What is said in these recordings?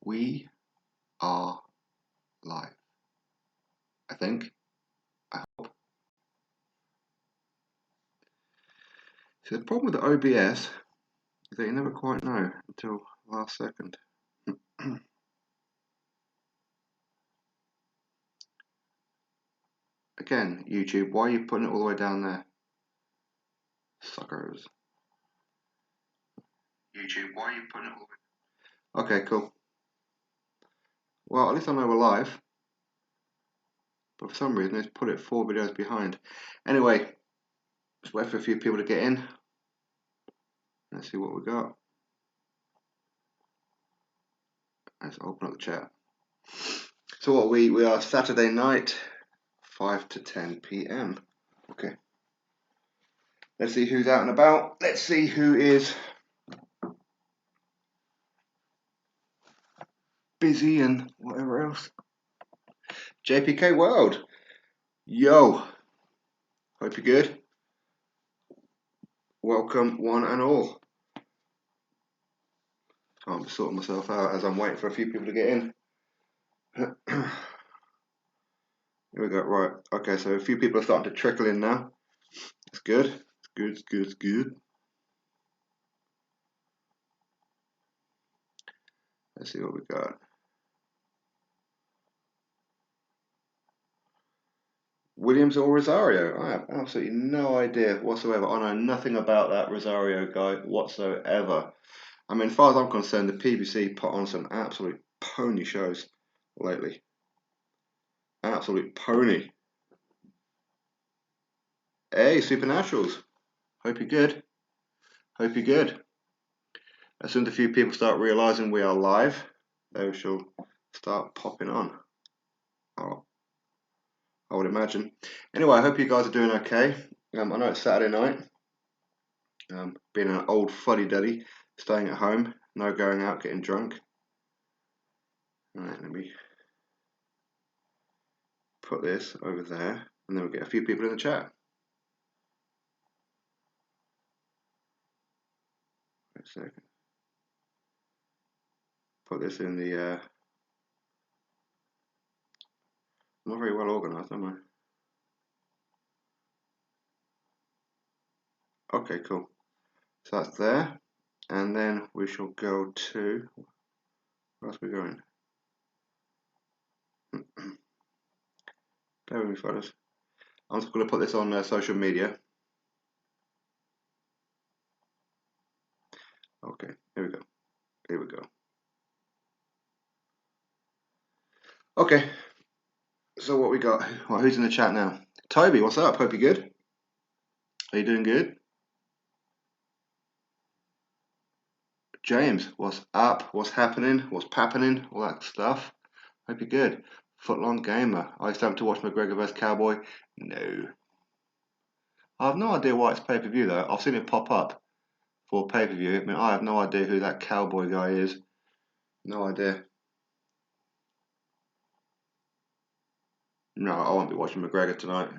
We are live. I think. I hope. So the problem with the OBS is that you never quite know until last second. Again, YouTube, why are you putting it all the way down there? Suckers. YouTube, why are you putting it all the way? Okay, cool. Well, at least I know we're live. But for some reason, it's put it 4 videos behind. Anyway, let's wait for a few people to get in. Let's see what we got. Let's open up the chat. So what we are Saturday night, 5 to 10 p.m. Okay. Let's see who's out and about. Let's see who is busy and whatever else. JPK World. Yo. Hope you're good. Welcome one and all. I'm just sorting myself out as I'm waiting for a few people to get in. Here we go. Right. Okay, so a few people are starting to trickle in now. It's good. It's good. It's good. It's good. Let's see what we got. Williams or Rosario? I have absolutely no idea whatsoever. I know nothing about that Rosario guy whatsoever. I mean, as far as I'm concerned, the PBC put on some absolute pony shows lately. Absolute pony. Hey, Supernaturals. Hope you're good. Hope you're good. As soon as a few people start realizing we are live, they shall start popping on. Oh, I would imagine. Anyway, I hope you guys are doing okay. I know it's Saturday night. Being an old fuddy-duddy, staying at home, no going out, getting drunk. Alright, let me put this over there, and then we'll get a few people in the chat. Wait a second. Put this in the... I'm not very well organised, am I? Okay, cool. So that's there, and then we shall go to... Where else are we going? Bear with me, fellas. I'm just going to put this on social media. Okay, here we go. Here we go. Okay, so what we got? Well, who's in the chat now? Toby, what's up? Hope you're good. Are you doing good? James, what's up? What's happening? What's pappening? All that stuff. Hope you're good. Footlong Gamer. Are you starting to watch McGregor vs Cowboy? No. I have no idea why it's pay-per-view though. I've seen it pop up for pay-per-view. I mean, I have no idea who that Cowboy guy is. No idea. No, I won't be watching McGregor tonight.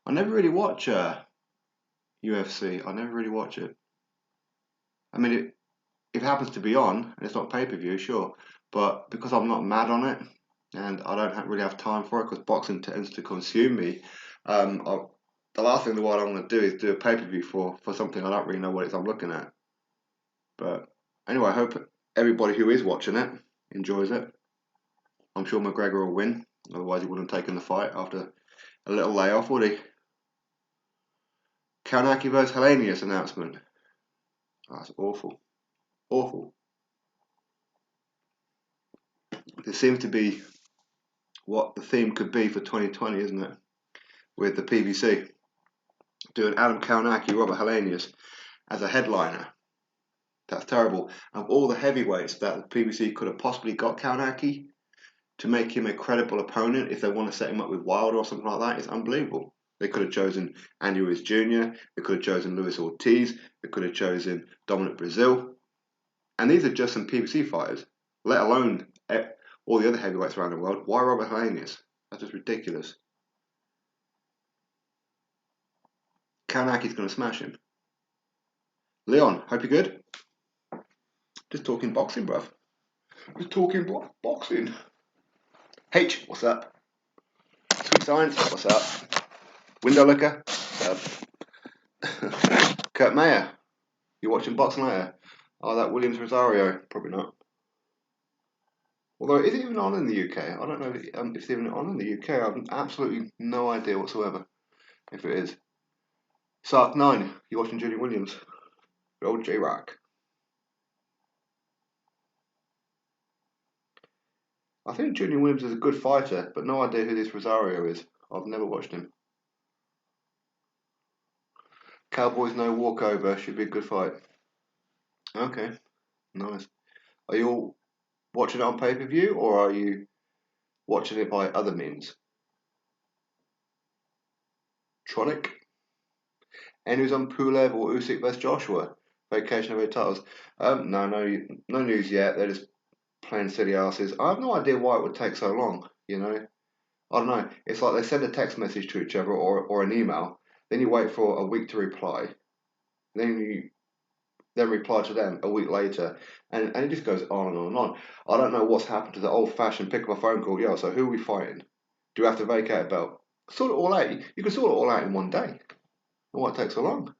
I never really watch UFC. I never really watch it. I mean, if it happens to be on and it's not pay-per-view, sure. But because I'm not mad on it and I don't really have time for it because boxing tends to consume me, the last thing in the world I'm going to do is do a pay-per-view for something I don't really know what it is I'm looking at. But anyway, I hope everybody who is watching it enjoys it. I'm sure McGregor will win. Otherwise, he wouldn't have taken the fight after a little layoff, would he? Kaunaki vs Helenius announcement. Oh, that's awful. Awful. This seems to be what the theme could be for 2020, isn't it? With the PBC doing Adam Kaunaki, Robert Helenius as a headliner. That's terrible. Of all the heavyweights that the PBC could have possibly got Kaunaki to make him a credible opponent if they want to set him up with Wilder or something like that, it's unbelievable. They could have chosen Andy Ruiz Jr., they could have chosen Luis Ortiz, they could have chosen Dominic Brazil. And these are just some PBC fighters, let alone all the other heavyweights around the world. Why Robert Helenius? That's just ridiculous. Kaunaki's going to smash him. Leon, hope you're good. Just talking boxing, bruv. We're talking boxing. H, what's up? Sweet Science, what's up? Window Liquor, what's up? Kurt Mayer, you watching boxing later? Oh, that Williams Rosario, probably not. Although, is it even on in the UK? I don't know if it's even on in the UK. I have absolutely no idea whatsoever if it is. Sark 9, you watching Julian Williams? Good old J-Rock. I think Julian Williams is a good fighter, but no idea who this Rosario is. I've never watched him. Cowboys no walkover, should be a good fight. Okay, nice. Are you all watching it on pay-per-view, or are you watching it by other means? Tronic? Any news on Pulev or Usyk vs Joshua? Vacation of their titles? No news yet. They're just playing silly asses. I have no idea why it would take so long. You know, I don't know. It's like they send a text message to each other or an email. Then you wait for a week to reply. Then you reply to them a week later, and it just goes on and on and on. I don't know what's happened to the old-fashioned pick up a phone call. Yeah, so who are we fighting? Do we have to vacate a belt? Sort it all out. You can sort it all out in one day. Why it takes so long?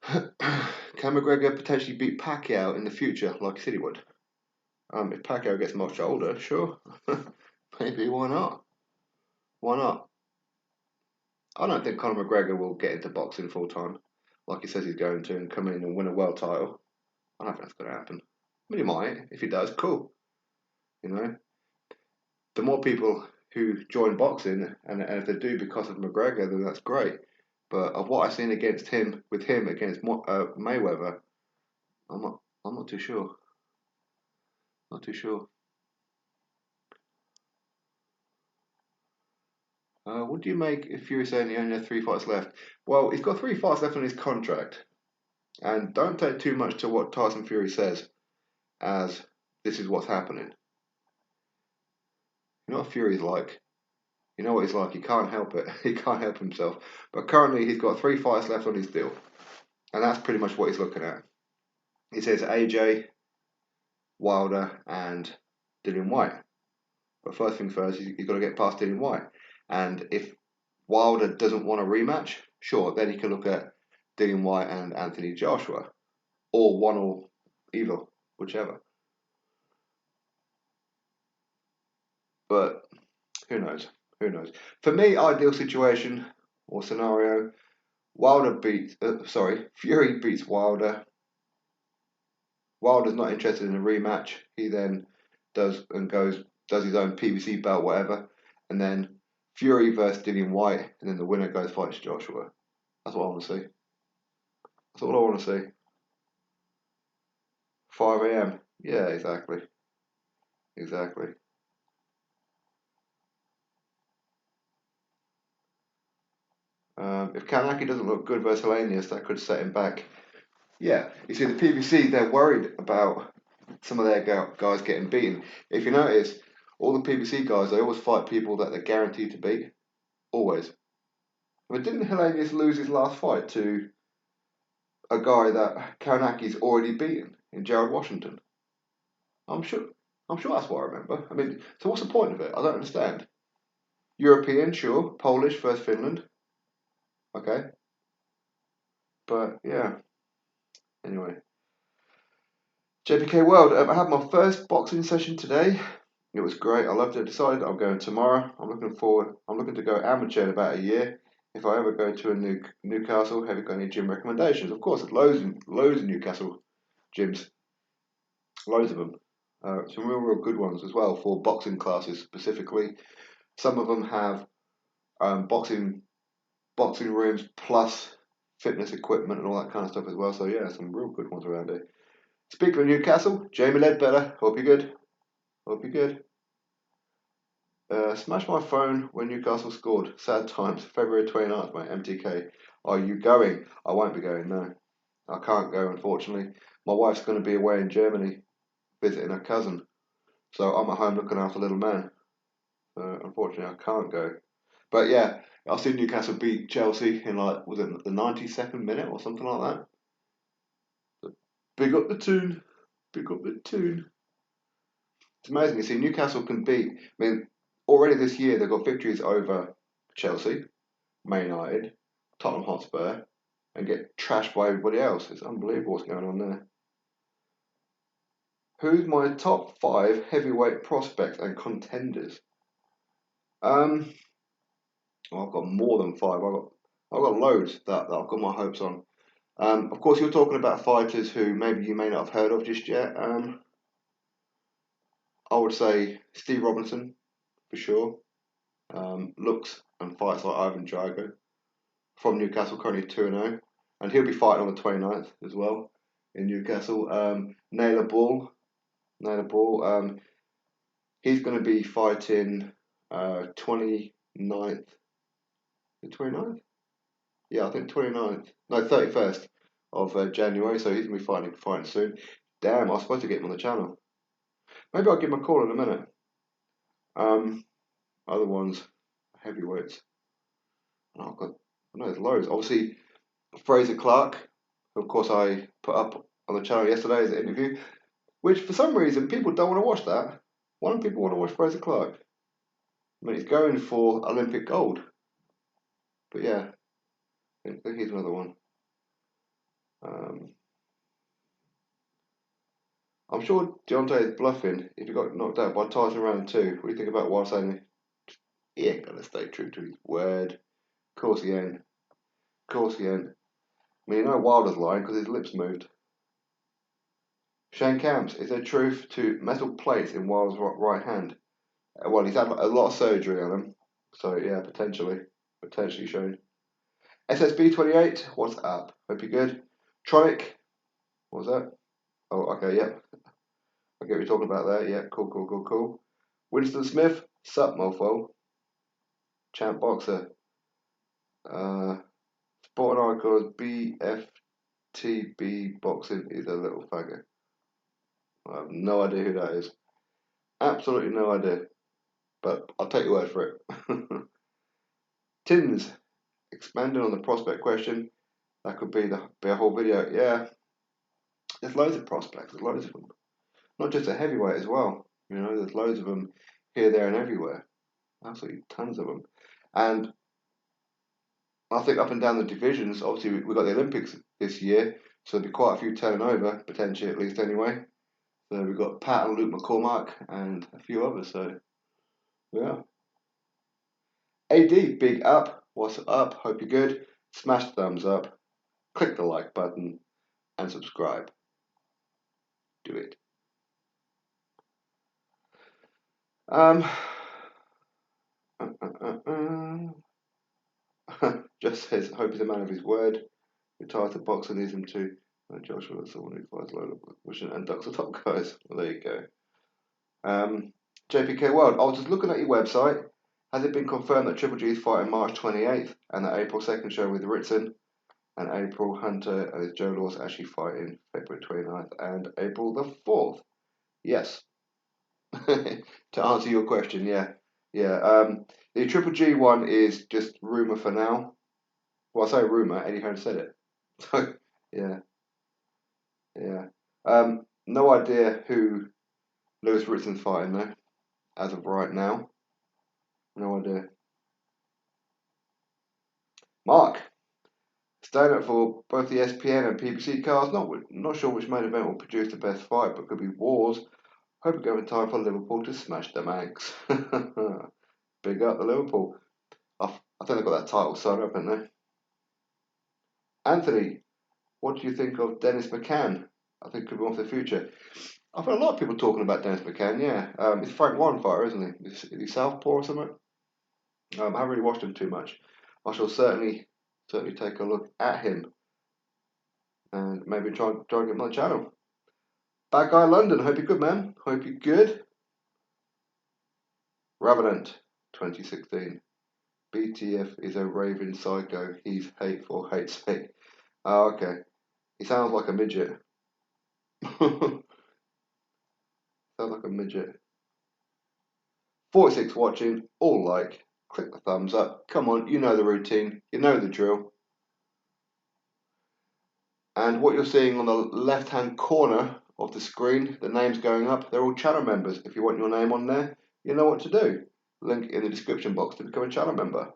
Can McGregor potentially beat Pacquiao in the future, like he said he would? If Pacquiao gets much older, sure. Maybe, why not? Why not? I don't think Conor McGregor will get into boxing full time, like he says he's going to, and come in and win a world title. I don't think that's going to happen. I mean, he might. If he does, cool. You know, the more people who join boxing, and if they do because of McGregor, then that's great. But of what I've seen against him, with him against Mayweather, I'm not too sure. Not too sure. What do you make if Fury saying he only has 3 fights left? Well, he's got 3 fights left on his contract, and don't take too much to what Tyson Fury says as this is what's happening. You know what Fury's like. You know what he's like. He can't help it. He can't help himself. But currently, he's got 3 fights left on his deal, and that's pretty much what he's looking at. He says AJ, Wilder, and Dillian Whyte. But first things first, he's got to get past Dillian Whyte. And if Wilder doesn't want a rematch, sure, then he can look at Dillian Whyte and Anthony Joshua, or one or either, whichever. But who knows? Who knows? For me, ideal situation or scenario: Fury beats Wilder. Wilder's not interested in a rematch. He then does his own PBC belt, whatever, and then Fury versus Dillian Whyte, and then the winner goes fights Joshua. That's what I want to see. That's all I want to see. 5 a.m. Yeah, exactly. Exactly. If Kanaki doesn't look good versus Hellenius, that could set him back. Yeah, you see, the PBC, they're worried about some of their guys getting beaten. If you notice, all the PBC guys, they always fight people that they're guaranteed to beat. Always. I mean, didn't Hellenius lose his last fight to a guy that Kanaki's already beaten in Jared Washington? I'm sure. I'm sure that's what I remember. I mean, so what's the point of it? I don't understand. European, sure. Polish versus Finland. Okay. But yeah. Anyway. JPK World. I had my first boxing session today. It was great. I loved it. I decided I'm going tomorrow. I'm looking to go amateur in about a year. If I ever go to a Newcastle, have you got any gym recommendations? Of course, there's loads of Newcastle gyms. Loads of them. Some real good ones as well for boxing classes specifically. Some of them have boxing rooms plus fitness equipment and all that kind of stuff as well. So yeah, some real good ones around here. Speaking of Newcastle, Jamie Ledbetter. Hope you're good. Hope you're good. Smashed my phone when Newcastle scored. Sad times. February 29th, mate. MTK. Are you going? I won't be going, no. I can't go, unfortunately. My wife's going to be away in Germany visiting her cousin. So I'm at home looking after little man. So unfortunately, I can't go. But yeah, I've seen Newcastle beat Chelsea in was it the 92nd minute or something like that? So big up the tune. Pick up the tune. It's amazing. You see, Newcastle can beat. I mean, already this year they've got victories over Chelsea, Man United, Tottenham Hotspur, and get trashed by everybody else. It's unbelievable what's going on there. Who's my top 5 heavyweight prospects and contenders? Well, I've got more than 5. I've got loads that I've got my hopes on. Of course, you're talking about fighters who maybe you may not have heard of just yet. I would say Steve Robinson for sure. Looks and fights like Ivan Drago from Newcastle, currently 2-0, and he'll be fighting on the 29th as well in Newcastle. Naylor Ball. He's going to be fighting 29th. The 29th? Yeah, I think 29th. No, 31st of January. So he's going to be fighting soon. Damn, I was supposed to get him on the channel. Maybe I'll give him a call in a minute. Other ones, heavyweights. Oh, I know there's loads. Obviously, Fraser Clark, who of course I put up on the channel yesterday as an interview, which for some reason people don't want to watch that. Why don't people want to watch Fraser Clark? I mean, he's going for Olympic gold. But yeah, I think he's another one. I'm sure Deontay is bluffing if he got knocked out by Tyson round 2. What do you think about Wilder saying he ain't going to stay true to his word? Of course he ain't. Of course he ain't. I mean, you know Wilder's lying because his lips moved. Shane Camps, is there truth to metal plates in Wilder's right hand? Well, he's had a lot of surgery on him. So yeah, potentially Shane. SSB28, what's up? Hope you're good. Tronic, what was that? Oh, okay, yep. I get what you're talking about there. Yeah, cool. Winston Smith, sup, mofo. Champ boxer. Sporting Icons, BFTB boxing is a little faggot. I have no idea who that is. Absolutely no idea. But I'll take your word for it. Tins, expanding on the prospect question. That could be a whole video. Yeah, there's loads of prospects. There's loads of them. Not just a heavyweight as well. You know, there's loads of them here, there, and everywhere. Absolutely tons of them. And I think up and down the divisions, obviously we've got the Olympics this year, so there'll be quite a few turning over, potentially at least anyway. So we've got Pat and Luke McCormack and a few others. So yeah. AD, big up. What's up? Hope you're good. Smash the thumbs up. Click the like button and subscribe. Do it. Just says, hope he's a man of his word. Retired to boxing, needs him to. Joshua, someone who fights low and ducks the top guys. Well, there you go. JPK World, I was just looking at your website. Has it been confirmed that Triple G is fighting March 28th and that April 2nd show with Ritson and April Hunter and his Joe Laws actually fighting February 29th and April the 4th? Yes. To answer your question, yeah. The Triple G one is just rumour for now. Well, I say rumour, Eddie Hearn said it. So, yeah. No idea who Lewis Ritson's fighting though, as of right now. No idea. Mark, staying up for both the SPN and PBC cards. Not sure which main event will produce the best fight, but could be Wars. Hope we go in time for Liverpool to smash the Manx. Big up the Liverpool. I think they've got that title sewn up, haven't they? Anthony, what do you think of Dennis McCann? I think could be one for the future. I've heard a lot of people talking about Dennis McCann, yeah. He's a Frank Warren fighter, isn't he? Is he Southpaw or something? I haven't really watched him too much. I shall certainly take a look at him and maybe try and get him on the channel. Bad Guy London, hope you're good, man. Hope you're good. Ravenant, 2016. BTF is a raving psycho. He's hateful, hates me. Oh, okay. He sounds like a midget. Sounds like a midget. 46 watching, all like, click the thumbs up. Come on, you know the routine, you know the drill. And what you're seeing on the left hand corner of the screen, the names going up, they're all channel members. If you want your name on there, you know what to do. Link in the description box to become a channel member.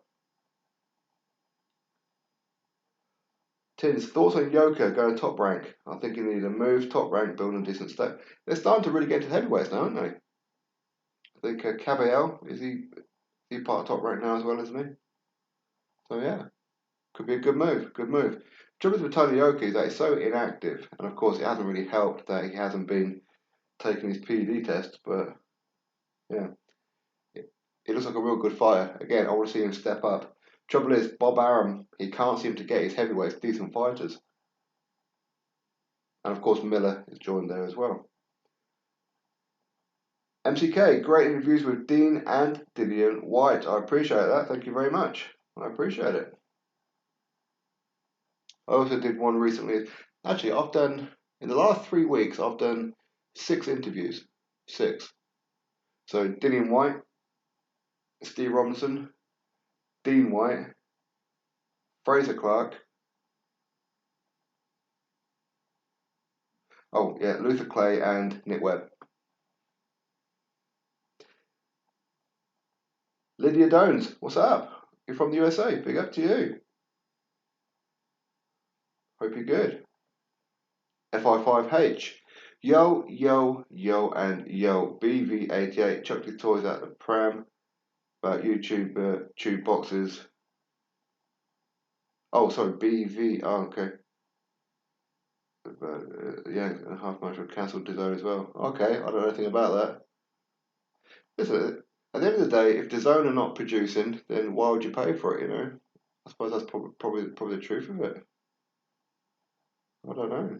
Tins, thoughts on Yoka going top rank? I think he needs a move, top rank, building a decent step. They're starting to really get to the heavyweights now, aren't they? I think Caballero, is he part of top rank now as well, isn't he? So yeah, could be a good move, good move. Trouble with Tony Yoka is that he's so inactive, and of course it hasn't really helped that he hasn't been taking his PED test, but yeah, he looks like a real good fighter. Again, I want to see him step up. Trouble is, Bob Arum, he can't seem to get his heavyweights decent fighters. And of course Miller is joined there as well. MCK, great interviews with Dean and Dillian Whyte. I appreciate that. Thank you very much. I appreciate it. I also did one recently. Actually, I've done, in the last 3 weeks, I've done 6 interviews. 6. So Dillian Whyte, Steve Robinson, Dean Whyte, Fraser Clark. Oh, yeah, Luther Clay and Nick Webb. Lydia Dones, what's up? You're from the USA. Big up to you. Hope you're good. FI5H. Yo, yo, yo, and yo. BV88. Chucked his toys out the pram. About YouTube tube boxes. Oh, sorry, BV. Oh, okay. Yeah, and half match were cancelled DAZN as well. Okay, I don't know anything about that. Listen, at the end of the day, if DAZN are not producing, then why would you pay for it? You know, I suppose that's probably the truth of it. I don't know.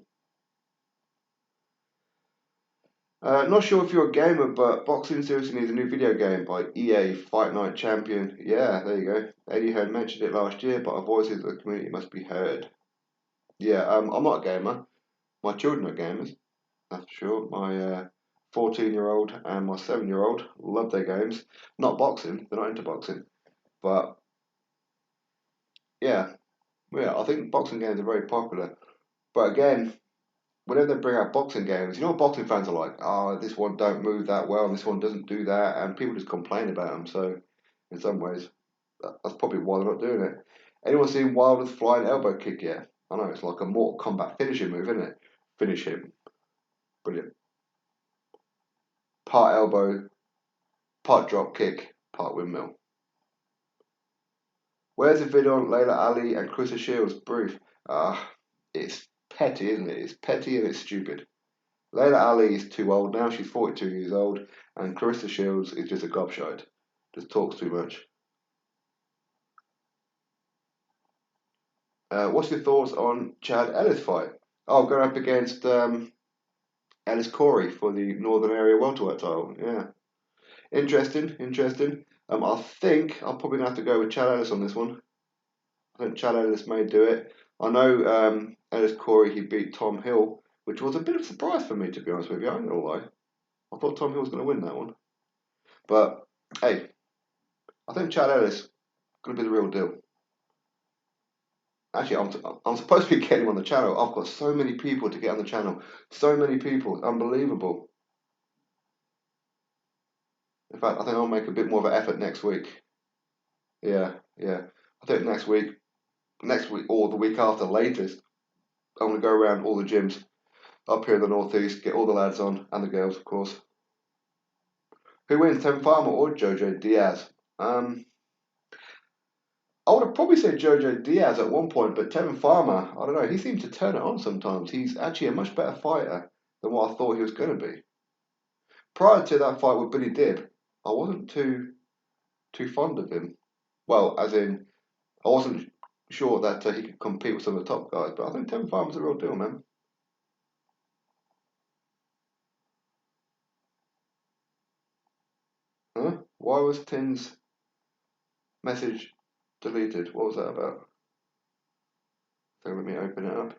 Not sure if you're a gamer, but boxing seriously needs a new video game by EA Fight Night Champion. Yeah, there you go. Eddie Hearn mentioned it last year, but our voices of the community must be heard. Yeah, I'm not a gamer. My children are gamers, that's for sure. My 14-year-old and my 7-year-old love their games. Not boxing, they're not into boxing. But yeah, I think boxing games are very popular. But again, whenever they bring out boxing games, you know what boxing fans are like? Oh, this one don't move that well, and this one doesn't do that, and people just complain about them. So, in some ways, that's probably why they're not doing it. Anyone seen Wilder's flying elbow kick yet? I know it's like a Mortal Kombat finishing move, isn't it? Finish him, brilliant. Part elbow, part drop kick, part windmill. Where's the video on Layla Ali and Chris Shields? Brief. It's petty, isn't it? It's petty and it's stupid. Layla Ali is too old now. She's 42 years old, and Clarissa Shields is just a gobshite. Just talks too much. What's your thoughts on Chad Ellis fight? Oh, going up against Ellis Corey for the Northern Area welterweight title. Yeah, interesting. I think I'll probably have to go with Chad Ellis on this one. I think Chad Ellis may do it. I know Ellis Corey, he beat Tom Hill, which was a bit of a surprise for me, to be honest with you. I don't know why. I thought Tom Hill was going to win that one. But hey, I think Chad Ellis is going to be the real deal. Actually, I'm supposed to be getting him on the channel. I've got so many people to get on the channel. So many people. Unbelievable. In fact, I think I'll make a bit more of an effort next week. Yeah. I think next week or the week after latest, I'm going to go around all the gyms up here in the northeast, get all the lads on, and the girls, of course. Who wins, Tevin Farmer or Jojo Diaz? I would have probably said Jojo Diaz at one point, but Tevin Farmer, I don't know, he seems to turn it on sometimes. He's actually a much better fighter than what I thought he was going to be. Prior to that fight with Billy Dibb, I wasn't too fond of him. Well, as in, I wasn't sure that he could compete with some of the top guys, but I think Tevin Farmer's a real deal, man. Huh? Why was Tin's message deleted? What was that about? So let me open it up.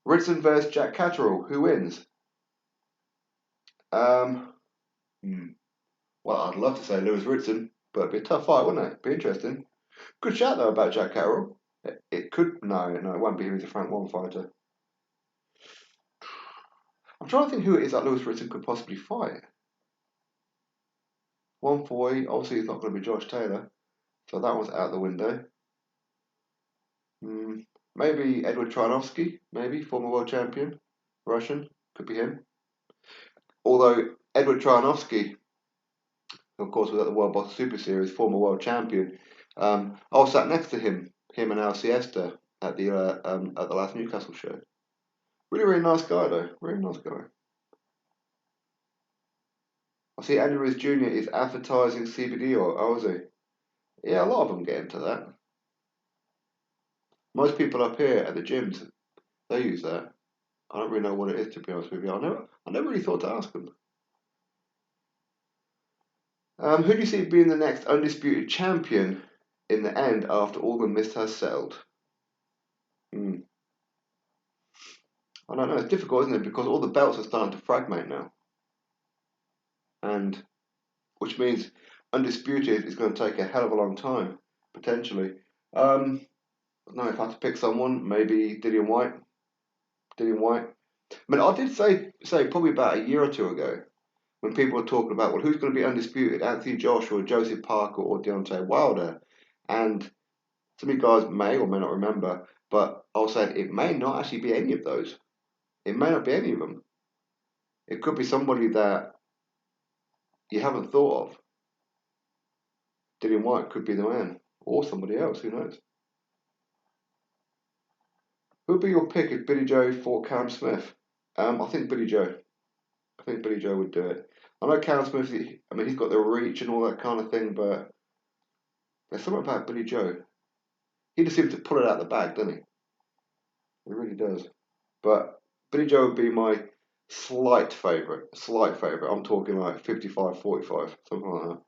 Ritson versus Jack Catterall. Who wins? Well, I'd love to say Lewis Ritson, but it'd be a tough fight, wouldn't it? Be interesting. Good shout though about Jack Catterall. It could it won't be him. He's a Frank One fighter. I'm trying to think who it is that Lewis Ritson could possibly fight. 140, obviously it's not going to be Josh Taylor, so that one's out the window. Maybe Edward Trianovsky, maybe former world champion, Russian, could be him. Although Edward Trianovsky, of course, was at the World Boxing Super Series, former world champion. I was sat next to him and Al Siesta at the last Newcastle show. Really, really nice guy though. Really nice guy. I see Andy Ruiz Jr. is advertising CBD oil. Oh, is he? Yeah, a lot of them get into that. Most people up here at the gyms, they use that. I don't really know what it is, to be honest with you. I never really thought to ask them. Who do you see being the next undisputed champion in the end after all the mist has settled? I don't know. It's difficult, isn't it? Because all the belts are starting to fragment now, and which means undisputed is going to take a hell of a long time potentially. I don't know if I had to pick someone, maybe Dillian Whyte. Dillian Whyte. I mean, I did say probably about a year or two ago when people were talking about, well, who's going to be undisputed? Anthony Joshua, Joseph Parker, or Deontay Wilder? And some of you guys may or may not remember, but I was saying it may not actually be any of those. It may not be any of them. It could be somebody that you haven't thought of. Dillian Whyte could be the man, or somebody else. Who knows? Who'd be your pick if Billy Joe fought Cam Smith? I think Billy Joe. I think Billy Joe would do it. I know Cam Smith. I mean, he's got the reach and all that kind of thing, but there's something about Billy Joe. He just seems to pull it out of the bag, doesn't he? He really does. But Billy Joe would be my slight favourite. Slight favourite. I'm talking like 55-45, something like that.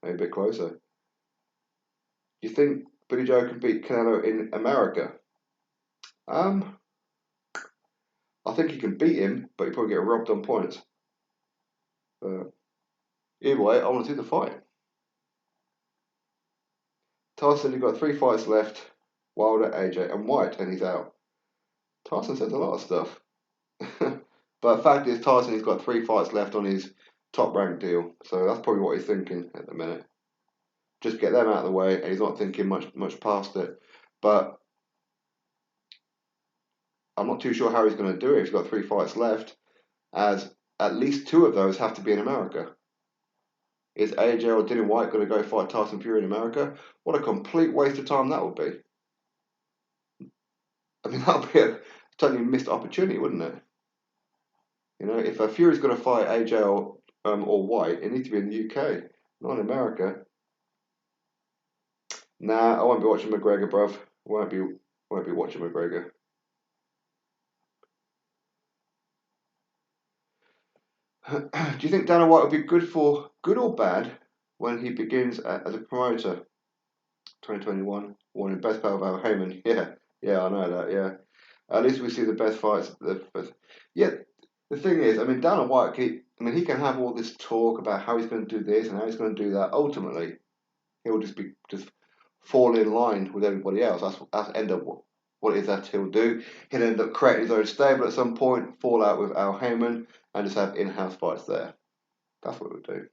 Maybe a bit closer. Do you think Billy Joe can beat Canelo in America? I think he can beat him, but he'll probably get robbed on points. Either way, I want to see the fight. Tyson, you've got 3 fights left. Wilder, AJ, and White, and he's out. Tyson says a lot of stuff. But the fact is, Tyson, he's got 3 fights left on his top rank deal. So that's probably what he's thinking at the minute. Just get them out of the way, and he's not thinking much past it. But I'm not too sure how he's going to do it if he's got 3 fights left, as at least 2 of those have to be in America. Is AJ or Dillian Whyte going to go fight Tyson Fury in America? What a complete waste of time that would be. I mean, that would be a totally missed opportunity, wouldn't it? You know, if Fury's going to fight AJ or White, it needs to be in the UK, not in America. Nah, I won't be watching McGregor, bruv. Won't be watching McGregor. Do you think Dana White would be good or bad when he begins as a promoter? 2021, winning best battle of Al Heyman. Yeah, I know that. Yeah, at least we see the best fights. Yeah, the thing is, I mean, Dana White. He can have all this talk about how he's going to do this and how he's going to do that. Ultimately, he'll just fall in line with everybody else. That's end up what it is that he'll do. He'll end up creating his own stable at some point, fall out with Al Heyman, and just have in-house fights there. That's what he'll do.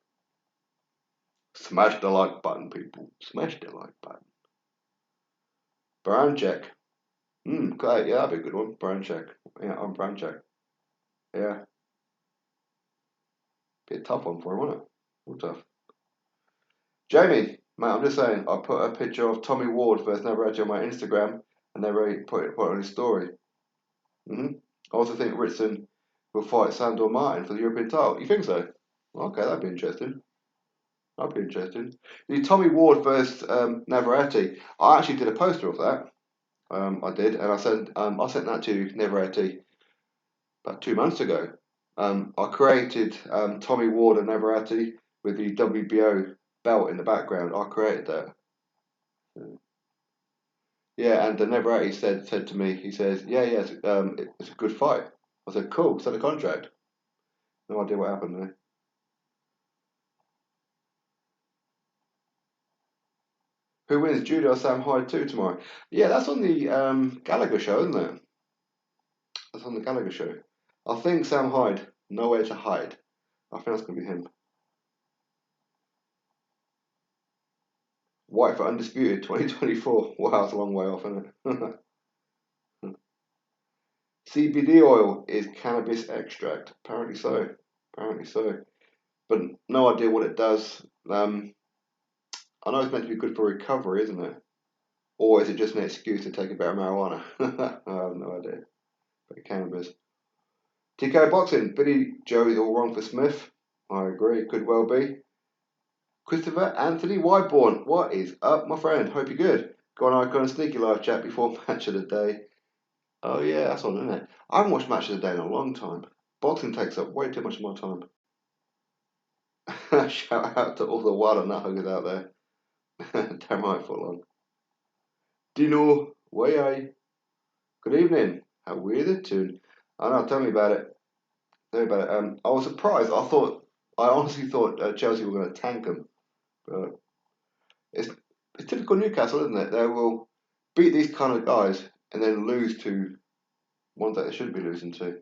Smash the like button, people. Smash the like button. Baranchek. Great. Yeah, that'd be a good one. Baranchek. Yeah, I'm Baranchek. Yeah. Be a tough one for him, wouldn't it? Real tough. Jamie, mate, I'm just saying, I put a picture of Tommy Ward versus Navarrete on my Instagram, and they put it on his story. I also think Ritson will fight Sandor Martin for the European title. You think so? Okay, that'd be interesting. The Tommy Ward versus Navarrete. I actually did a poster of that. I did, and I sent that to Navarrete about 2 months ago. I created Tommy Ward and Navarrete with the WBO belt in the background. I created that. Yeah, and Navarrete said to me, he says, yeah, it's a good fight. I said, cool, send a contract. No idea what happened there. Who wins, Judy or Sam Hyde 2 tomorrow? Yeah, that's on the Gallagher show, isn't it? That's on the Gallagher show. I think Sam Hyde, nowhere to hide. I think that's going to be him. White for undisputed 2024. Wow, it's a long way off, isn't it? CBD oil is cannabis extract. Apparently so. Apparently so. But no idea what it does. I know it's meant to be good for recovery, isn't it? Or is it just an excuse to take a bit of marijuana? I have no idea. But cannabis. TKO Boxing. Billy Joe is all wrong for Smith. I agree. Could well be. Christopher Anthony Wyborn. What is up, my friend? Hope you're good. Got an icon sneaky live chat before match of the day. Oh yeah, that's on, isn't it? I haven't watched match of the day in a long time. Boxing takes up way too much of my time. Shout out to all the wild nut huggers out there. Damn right, full on. Dino, way good evening. How weird the tune. I know, tell me about it. Tell me about it. I was surprised. I honestly thought Chelsea were going to tank them. But it's typical Newcastle, isn't it? They will beat these kind of guys and then lose to ones that they shouldn't be losing to.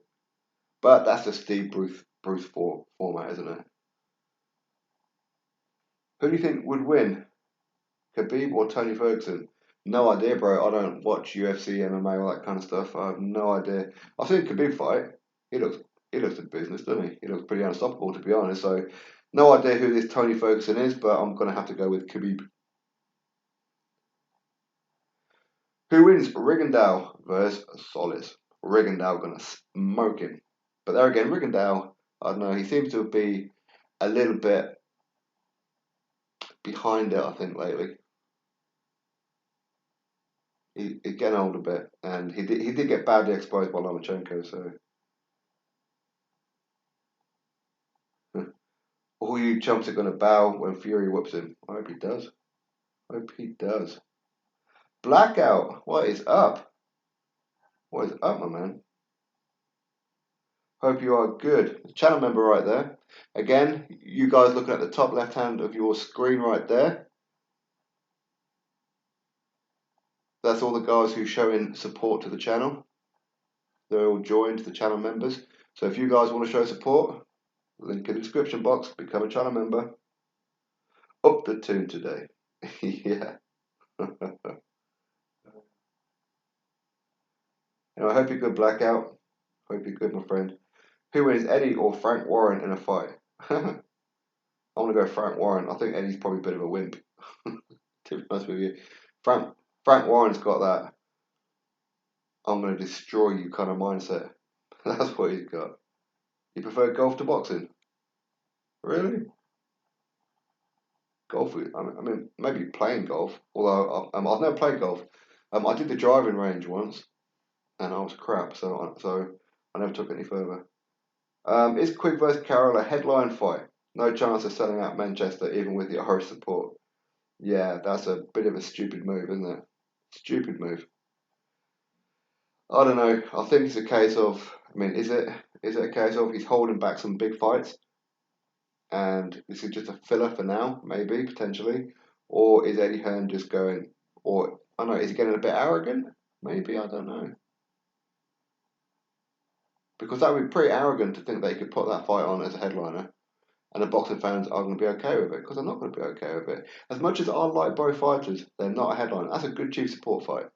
But that's the Steve Bruce format, isn't it? Who do you think would win, Khabib or Tony Ferguson? No idea, bro. I don't watch UFC, MMA, all that kind of stuff. I have no idea. I've seen Khabib fight. He looks a business, doesn't he? He looks pretty unstoppable, to be honest. So, no idea who this Tony Ferguson is, but I'm gonna have to go with Khabib. Who wins, Rigondeaux versus Solis? Rigondeaux gonna smoke him. But there again, Rigondeaux, I don't know. He seems to be a little bit behind it, I think, lately. He's getting old a bit, and he did get badly exposed by Lomachenko. So, all you chumps are gonna bow when Fury whoops him. I hope he does. I hope he does. Blackout, what is up? What is up, my man? Hope you are good. Channel member right there. Again, you guys looking at the top left hand of your screen right there. That's all the guys who showing support to the channel. They're all joined, the channel members. So if you guys want to show support, link in the description box, become a channel member. Up the tune today. Yeah. I hope you're good, Blackout. Hope you're good, my friend. Who wins, Eddie or Frank Warren in a fight? I want to go Frank Warren. I think Eddie's probably a bit of a wimp. To be honest with you. Frank Warren's got that I'm going to destroy you kind of mindset. That's what he's got. You prefer golf to boxing? Really? Golf, I mean, maybe playing golf. Although I've never played golf. I did the driving range once, and I was crap, so I never took it any further. Is Quigg versus Carroll a headline fight? No chance of selling out Manchester, even with the Irish support. Yeah, that's a bit of a stupid move, isn't it? Stupid move. I don't know. I think it's a case of. I mean, is it a case of he's holding back some big fights, and this is just a filler for now, maybe potentially, or is Eddie Hearn just going? Or I don't know. Is he getting a bit arrogant? Maybe I don't know. Because that would be pretty arrogant to think they could put that fight on as a headliner, and the boxing fans are going to be okay with it. Because they're not going to be okay with it. As much as I like both fighters, they're not a headliner. That's a good chief support fight.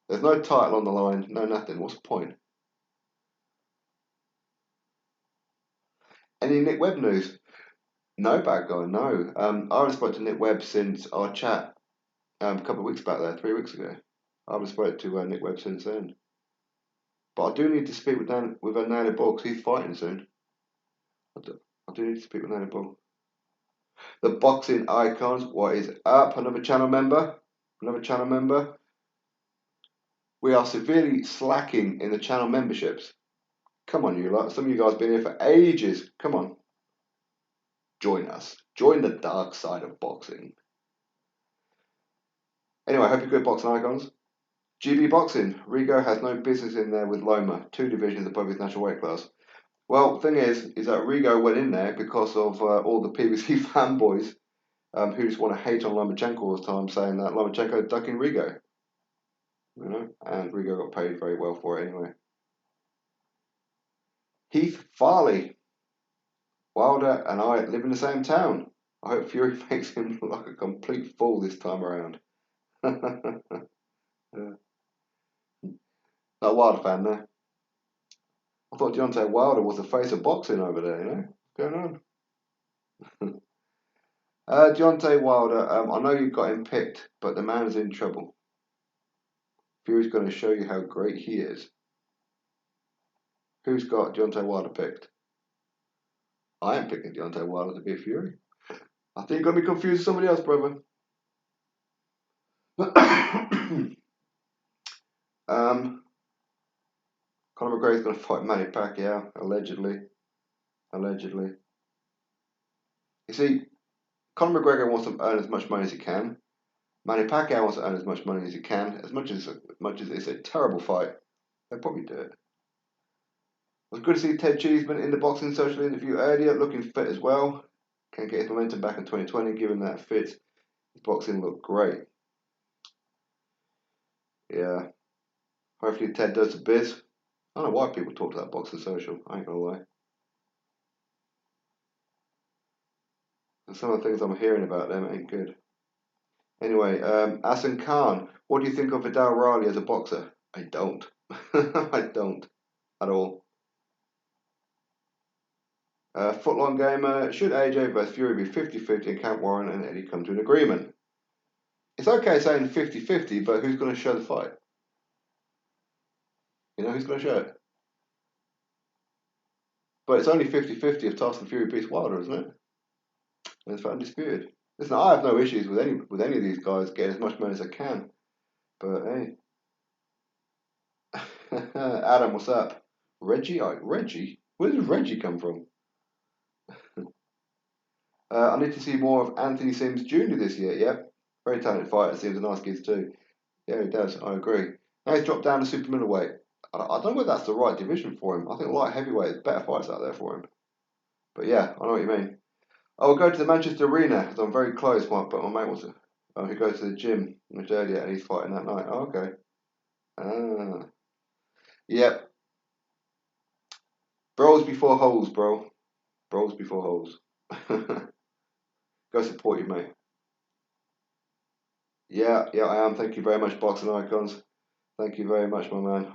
There's no title on the line, no nothing. What's the point? Any Nick Webb news? No, bad guy, no. I haven't spoken to Nick Webb since our chat a couple of weeks back there, 3 weeks ago. I haven't spoken to Nick Webb since then. But I do need to speak with Naylor Ball because he's fighting soon. I do need to speak with Naylor Ball. The boxing icons, what is up? Another channel member. We are severely slacking in the channel memberships. Come on, you lot. Some of you guys have been here for ages. Come on. Join us. Join the dark side of boxing. Anyway, I hope you're good, boxing icons. GB Boxing. Rigo has no business in there with Loma, 2 divisions above his natural weight class. Well, the thing is that Rigo went in there because of all the PBC fanboys who just want to hate on Lomachenko all the time, saying that Lomachenko is ducking Rigo. You know, and Rigo got paid very well for it anyway. Heath Farley. Wilder and I live in the same town. I hope Fury makes him look like a complete fool this time around. Yeah. Not a Wilder fan, no. I thought Deontay Wilder was the face of boxing over there, you know? What's going on? Deontay Wilder, I know you got him picked, but the man's in trouble. Fury's going to show you how great he is. Who's got Deontay Wilder picked? I am picking Deontay Wilder to beat Fury. I think you're going to be confused with somebody else, brother. Conor McGregor's going to fight Manny Pacquiao, allegedly. Allegedly. You see, Conor McGregor wants to earn as much money as he can. Manny Pacquiao wants to earn as much money as he can. As much as it's a terrible fight, they'll probably do it. It was good to see Ted Cheeseman in the Boxing Social interview earlier, looking fit as well. Can get his momentum back in 2020, given that fit. His boxing looked great. Yeah. Hopefully Ted does the biz. I don't know why people talk to that Boxing Social. I ain't gonna lie. And some of the things I'm hearing about them ain't good. Anyway, Asan Khan, what do you think of Vidal Riley as a boxer? I don't. I don't at all. Footlong Gamer, should AJ vs Fury be 50-50 and Camp Warren and Eddie come to an agreement? It's okay saying 50-50, but who's going to show the fight? You know, who's going to show it? But it's only 50-50 if Tyson Fury beats Wilder, isn't it? And it's undisputed. Listen, I have no issues with any of these guys getting as much money as I can. But hey. Adam, what's up? Reggie? Reggie? Where does Reggie come from? I need to see more of Anthony Sims Jr. this year. Yep. Very talented fighter. Seems a nice kid too. Yeah, he does. I agree. Now he's dropped down to super middleweight. I don't know whether that's the right division for him. I think light heavyweight is better fights out there for him. But yeah, I know what you mean. I will go to the Manchester Arena because I'm very close, but my mate wants to. Oh, he goes to the gym much earlier and he's fighting that night. Oh, okay. Ah. Yep. Bros before holes, bro. Bros before holes. Go support you, mate. Yeah, I am. Thank you very much, Boxing Icons. Thank you very much, my man.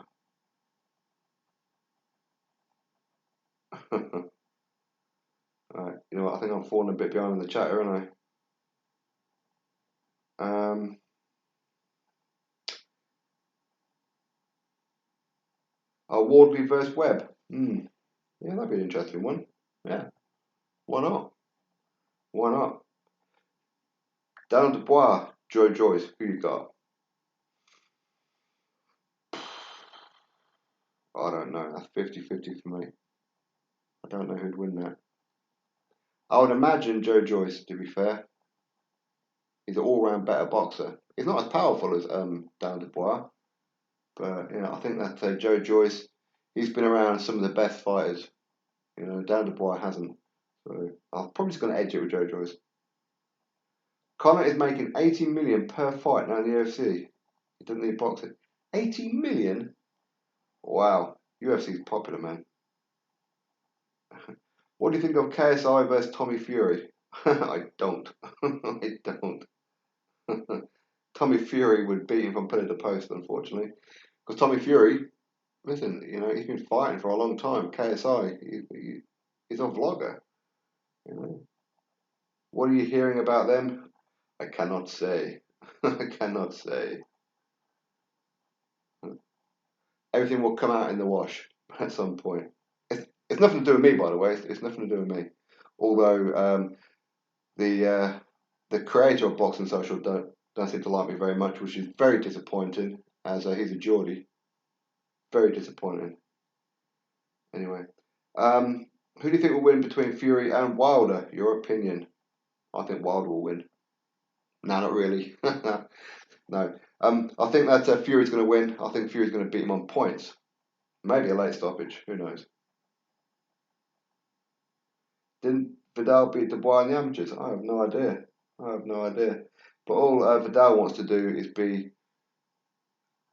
Alright, you know what? I think I'm falling a bit behind in the chat, aren't I? Wardley versus Webb. Yeah, that'd be an interesting one. Yeah, why not? Why not? Down Dubois, Joe Joyce. Who you got? I don't know. That's 50-50 for me. I don't know who'd win that. I would imagine Joe Joyce, to be fair. He's an all-round better boxer. He's not as powerful as Dan Dubois, but you know, I think that Joe Joyce, he's been around some of the best fighters. You know, Dan Dubois hasn't. So I'm probably just going to edge it with Joe Joyce. Conor is making 80 million per fight now in the UFC. He doesn't need boxing. 80 million? Wow. UFC is popular, man. What do you think of KSI versus Tommy Fury? I don't. I don't. Tommy Fury would beat him from pillar to post, unfortunately. Because Tommy Fury, listen, you know, he's been fighting for a long time. KSI, he's a vlogger. You know. What are you hearing about them? I cannot say. I cannot say. Everything will come out in the wash at some point. It's nothing to do with me, by the way. It's nothing to do with me. Although the creator of Boxing Social don't seem to like me very much, which is very disappointing, as he's a Geordie. Very disappointing. Anyway, who do you think will win between Fury and Wilder? Your opinion? I think Wilder will win. No, not really. No. I think that Fury's going to win. I think Fury's going to beat him on points. Maybe a late stoppage. Who knows? Didn't Vidal beat Dubois in the amateurs? I have no idea. But all Vidal wants to do is be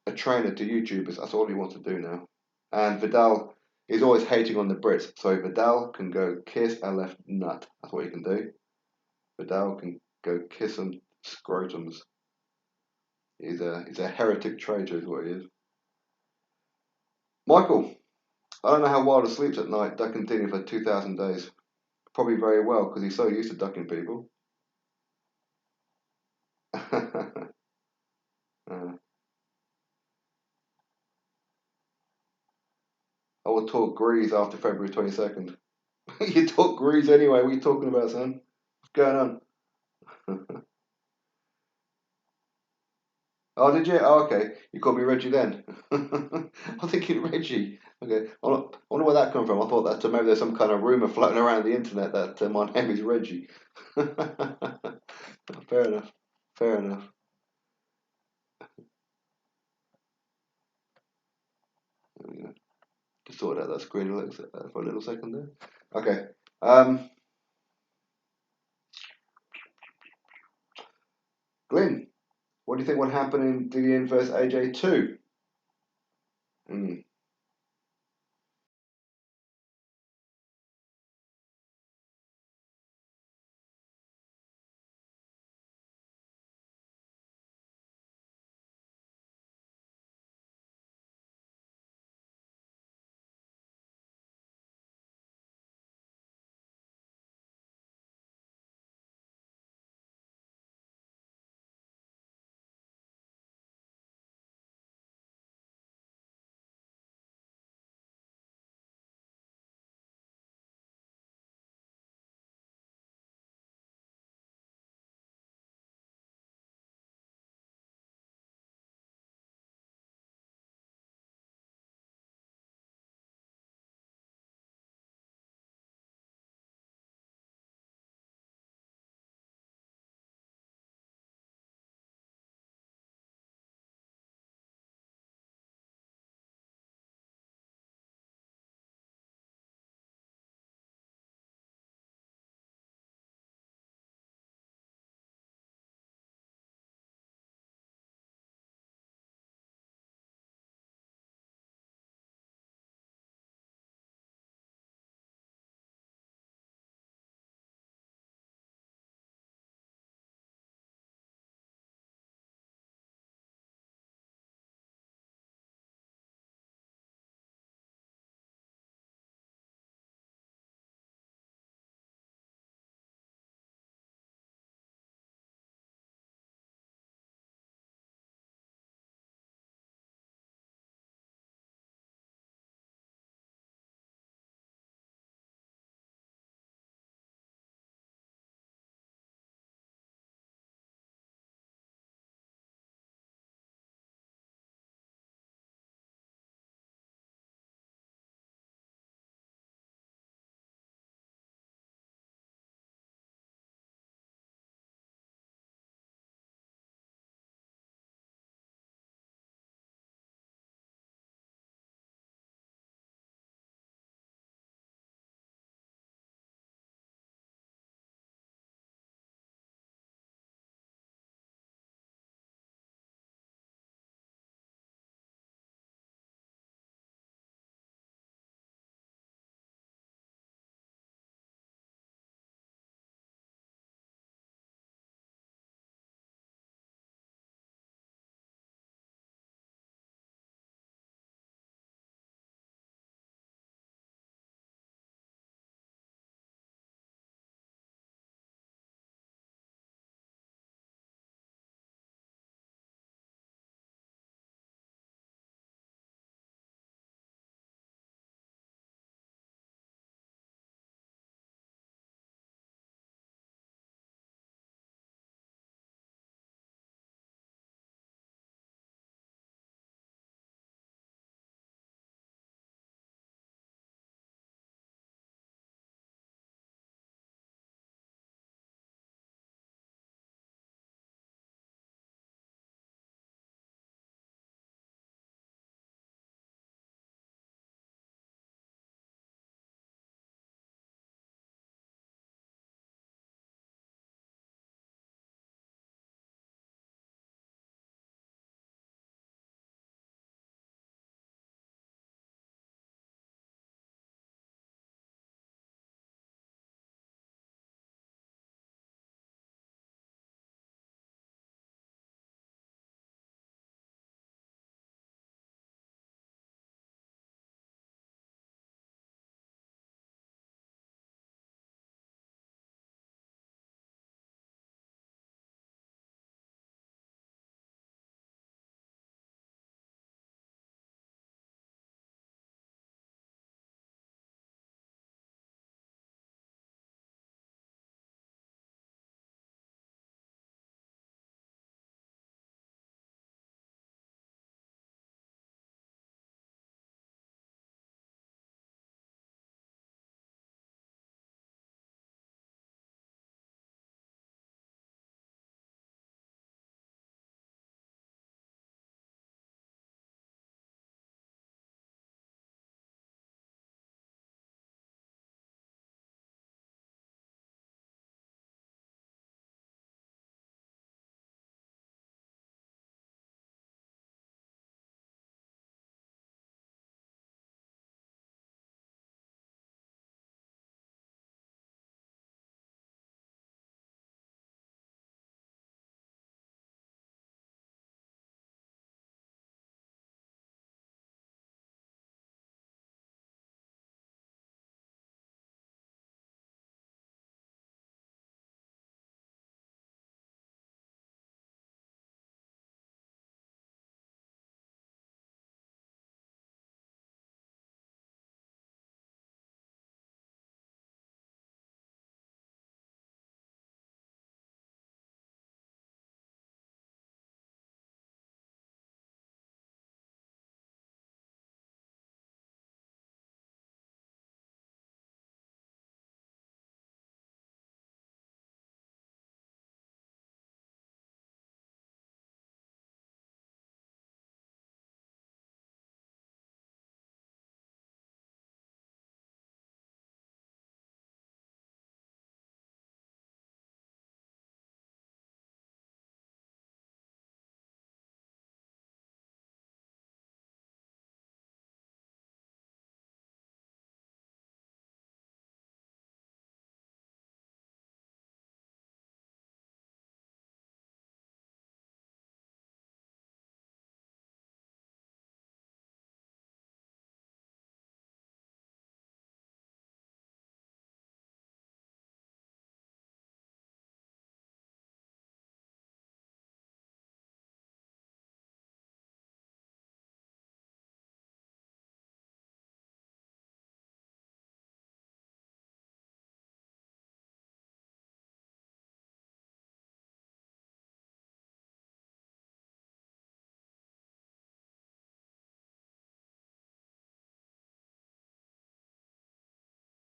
a trainer to YouTubers. That's all he wants to do now. And Vidal, He's always hating on the Brits. So Vidal can go kiss a left nut. That's what he can do. Vidal can go kiss some scrotums. He's a heretic traitor, is what he is. Michael, I don't know how Wilder sleeps at night ducking Dillian for 2,000 days. Probably very well because he's so used to ducking people. I will talk Grease after February 22nd. You talk Grease anyway. What are you talking about, son? What's going on? Oh, did you? Oh, okay. You called me Reggie then. I'm thinking Reggie. Okay. I wonder where that come from. I thought that maybe there's some kind of rumor floating around the internet that my name is Reggie. Fair enough. Fair enough. Just sorted out that screen for a little second there. Okay. Glenn, what do you think would happen in Dillian versus AJ 2?